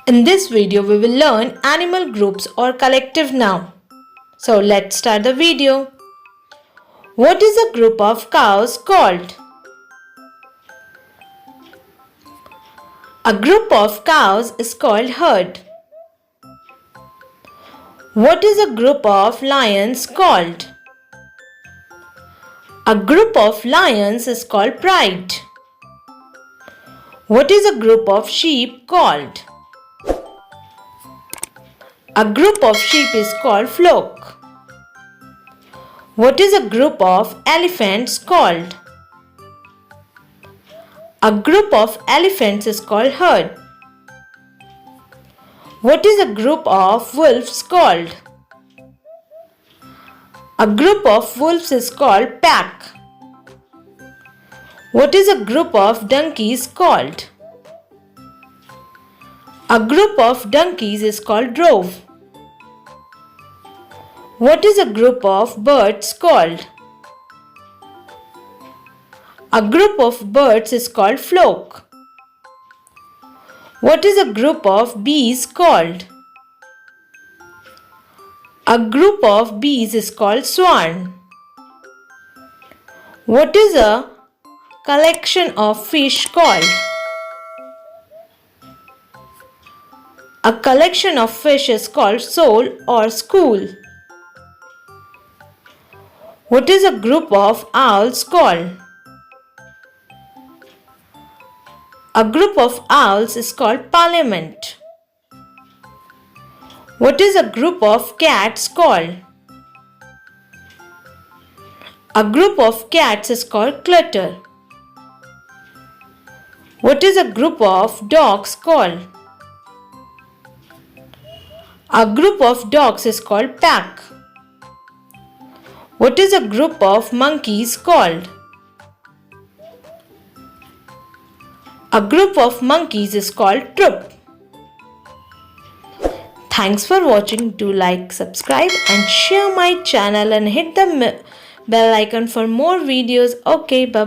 In this video, we will learn animal groups or collective noun. So let's start the video. What is a group of cows called? A group of cows is called herd. What is a group of lions called? A group of lions is called pride. What is a group of sheep called? A group of sheep is called flock. What is a group of elephants called? A group of elephants is called herd. What is a group of wolves called? A group of wolves is called pack. What is a group of donkeys called? A group of donkeys is called drove. What is a group of birds called? A group of birds is called flock. What is a group of bees called? A group of bees is called swarm. What is a collection of fish called? A collection of fish is called shoal or school. What is a group of owls called? A group of owls is called parliament. What is a group of cats called? A group of cats is called clutter. What is a group of dogs called? A group of dogs is called pack. What is a group of monkeys called? A group of monkeys is called troop. Thanks for watching. Do like, subscribe and share my channel and hit the bell icon for more videos. Okay, bye.